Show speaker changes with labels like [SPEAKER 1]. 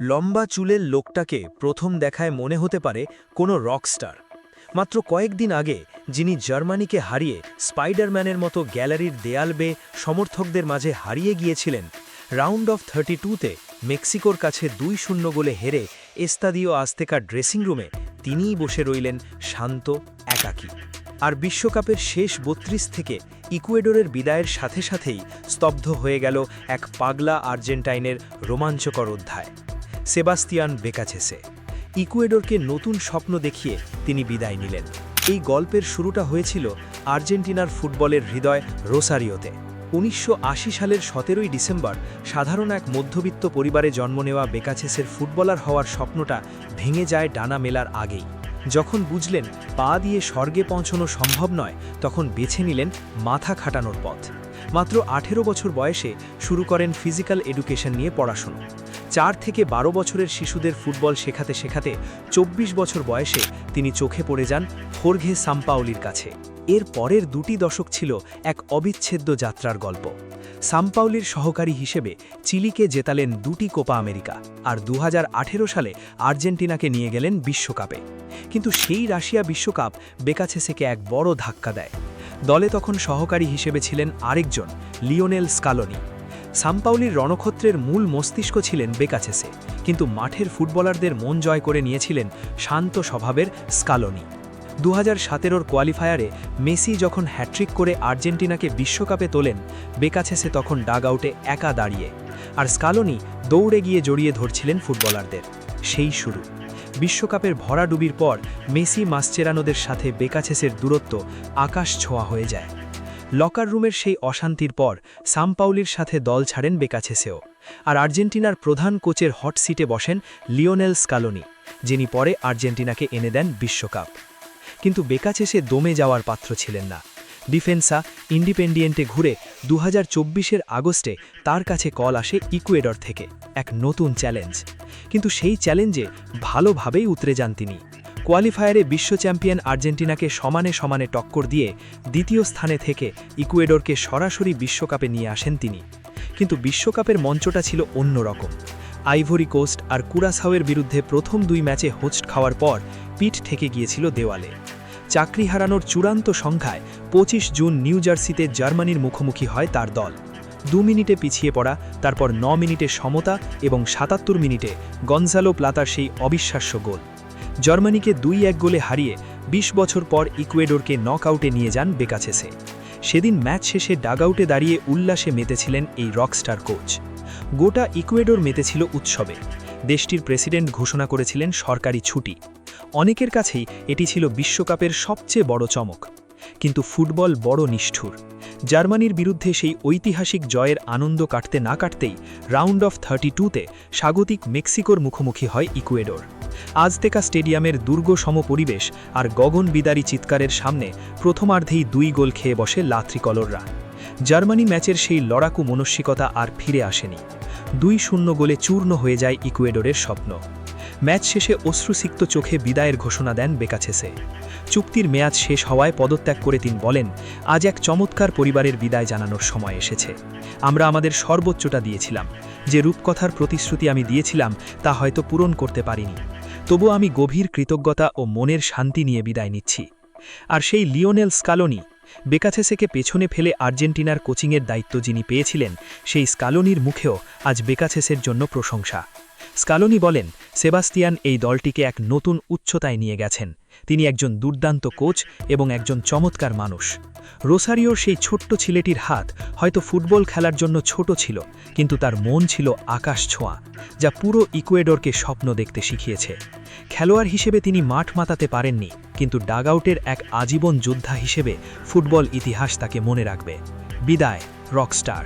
[SPEAKER 1] লম্বা চুলের লোকটাকে প্রথম দেখায় মনে হতে পারে কোনো রকস্টার। মাত্র কয়েকদিন আগে যিনি জার্মানিকে হারিয়ে স্পাইডারম্যানের মতো গ্যালারির দেয়াল বেয়ে সমর্থকদের মাঝে হারিয়ে গিয়েছিলেন, রাউন্ড অফ 32তে মেক্সিকোর কাছে 2-0 গোলে হেরে এস্তাদিও আজতেকা ড্রেসিং রুমে তিনিই বসে রইলেন শান্ত, একাকী। আর বিশ্বকাপের শেষ 32 থেকে ইকুয়েডরের বিদায়ের সাথে সাথেই স্তব্ধ হয়ে গেল এক পাগলা আর্জেন্টাইনের রোমাঞ্চকর অধ্যায়। সেবাস্তিয়ান বেকাচেসে ইকুয়েডরকে নতুন স্বপ্ন দেখিয়ে তিনি বিদায় নিলেন। এই গল্পের শুরুটা হয়েছিল আর্জেন্টিনার ফুটবলের হৃদয় রোসারিওতে। 1980 সালের 17 ডিসেম্বর সাধারণ এক মধ্যবিত্ত পরিবারে জন্ম নেওয়া বেকাচেসের ফুটবলার হওয়ার স্বপ্নটা ভেঙে যায় ডানা মেলার আগেই। যখন বুঝলেন পা দিয়ে স্বর্গে পৌঁছানো সম্ভব নয়, তখন বেছে নিলেন মাথা খাটানোর পথ। মাত্র 18 বছর বয়সে শুরু করেন ফিজিক্যাল এডুকেশন নিয়ে পড়াশোনা। 4 থেকে 12 বছরের শিশুদের ফুটবল শেখাতে শেখাতে 24 বছর বয়সে তিনি চোখে পড়ে যান হোর্ঘে সাম্পাওলির কাছে। এর পরের 2টি দশক ছিল এক অবিচ্ছেদ্য যাত্রার গল্প। সাম্পাওলির সহকারী হিসেবে চিলিকে জেতালেন 2টি কোপা আমেরিকা, আর 2018 সালে আর্জেন্টিনাকে নিয়ে গেলেন বিশ্বকাপে। কিন্তু সেই রাশিয়া বিশ্বকাপ বেকাচেসেকে এক বড় ধাক্কা দেয়। দলে তখন সহকারী হিসেবে ছিলেন আরেকজন, লিওনেল স্কালোনি। সাম্পাওলির রণক্ষত্রের মূল মস্তিষ্ক ছিলেন বেকাচেসে, কিন্তু মাঠের ফুটবলারদের মন জয় করে নিয়েছিলেন শান্ত স্বভাবের স্কালোনি। 2017 কোয়ালিফায়ারে মেসি যখন হ্যাট্রিক করে আর্জেন্টিনাকে বিশ্বকাপে তোলেন, বেকাচেসে তখন ডাগআউটে একা দাঁড়িয়ে, আর স্কালোনি দৌড়ে গিয়ে জড়িয়ে ধরছিলেন ফুটবলারদের। সেই শুরু। বিশ্বকাপের ভরাডুবির পর মেসি মাসচেরানোদের সাথে বেকাচেসের দূরত্ব আকাশ ছোঁয়া হয়ে যায়। লকার রুমের সেই অশান্তির পর সাম্পাওলির সাথে দল ছাড়েন বেকাচেসেও, আর আর্জেন্টিনার প্রধান কোচের হট সিটে বসেন লিওনেল স্কালোনি, যিনি পরে আর্জেন্টিনাকে এনে দেন বিশ্বকাপ। কিন্তু বেকাচেসে দমে যাওয়ার পাত্র ছিলেন না। ডিফেন্সা ইন্ডিপেন্ডিয়েন্টে ঘুরে 2024 আগস্টে তার কাছে কল আসে ইকুয়েডর থেকে, এক নতুন চ্যালেঞ্জ। কিন্তু সেই চ্যালেঞ্জে ভালোভাবেই উতরে যান তিনি। কোয়ালিফায়ারে বিশ্ব চ্যাম্পিয়ন আর্জেন্টিনাকে সমানে সমানে টক্কর দিয়ে দ্বিতীয় স্থানে থেকে ইকুয়েডরকে সরাসরি বিশ্বকাপে নিয়ে আসেন তিনি। কিন্তু বিশ্বকাপের মঞ্চটা ছিল অন্যরকম। আইভরি কোস্ট আর কুরাসাওয়ের বিরুদ্ধে প্রথম 2 ম্যাচে হোঁচট খাওয়ার পর পিঠ ঠেকে গিয়েছিল দেওয়ালে। চাকরি হারানোর চূড়ান্ত সংখ্যায় 25 জুন নিউ জার্সিতে জার্মানির মুখোমুখি হয় তার দল। 2 মিনিটে পিছিয়ে পড়া, তারপর 9 মিনিটে সমতা এবং 77 মিনিটে গনজালো প্লাতার সেই অবিশ্বাস্য গোল জার্মানিকে 2-1 গোলে হারিয়ে 20 বছর পর ইকুয়েডরকে নকআউটে নিয়ে যান বেকাচেসে। সেদিন ম্যাচ শেষে ডাগআউটে দাঁড়িয়ে উল্লাসে মেতেছিলেন এই রকস্টার কোচ। গোটা ইকুয়েডর মেতেছিল উৎসবে। দেশটির প্রেসিডেন্ট ঘোষণা করেছিলেন সরকারি ছুটি। অনেকের কাছেই এটি ছিল বিশ্বকাপের সবচেয়ে বড় চমক। কিন্তু ফুটবল বড় নিষ্ঠুর। জার্মানির বিরুদ্ধে সেই ঐতিহাসিক জয়ের আনন্দ কাটতে না কাটতেই রাউন্ড অফ 32তে স্বাগতিক মেক্সিকোর মুখোমুখি হয় ইকুয়েডর। আজতেকা স্টেডিয়ামের দুর্গসম পরিবেশ আর গগনবিদারী চিৎকারের সামনে প্রথমার্ধেই 2 গোল খেয়ে বসে লা ত্রিকলররা। জার্মানি ম্যাচের সেই লড়াকু মানসিকতা আর ফিরে আসেনি। 2-0 গোলে চূর্ণ হয়ে যায় ইকুয়েডরের স্বপ্ন। ম্যাচ শেষে অশ্রুসিক্ত চোখে বিদায়ের ঘোষণা দেন বেকাচেসে। চুক্তির মেয়াদ শেষ হওয়ায় পদত্যাগ করে তিনি বলেন, আজ এক চমৎকার পরিবারের বিদায় জানানোর সময় এসেছে। আমরা আমাদের সর্বোচ্চটা দিয়েছিলাম। যে রূপকথার প্রতিশ্রুতি আমি দিয়েছিলাম তা হয়তো পূরণ করতে পারিনি। তবু আমি গভীর কৃতজ্ঞতা ও মনের শান্তি নিয়ে বিদায় নিচ্ছি। আর সেই লিওনেল স্কালোনি, বেকাচেসেকে পেছনে ফেলে আর্জেন্টিনার কোচিংয়ের দায়িত্ব যিনি পেয়েছিলেন, সেই স্কালোনির মুখেও আজ বেকাচেসের জন্য প্রশংসা। স্কালোনি বলেন, সেবাস্তিয়ান এই দলটিকে এক নতুন উচ্চতায় নিয়ে গেছেন। তিনি একজন দুর্দান্ত কোচ এবং একজন চমৎকার মানুষ। রোসারিওর সেই ছোট্ট ছেলেটির হাত হয়তো ফুটবল খেলার জন্য ছোট ছিল, কিন্তু তার মন ছিল আকাশ ছোঁয়া, যা পুরো ইকুয়েডরকে স্বপ্ন দেখতে শিখিয়েছে। খেলোয়াড় হিসেবে তিনি মাঠ মাতাতে পারেননি, কিন্তু ডাগআউটের এক আজীবন যোদ্ধা হিসেবে ফুটবল ইতিহাস তাকে মনে রাখবে। বিদায়, রকস্টার।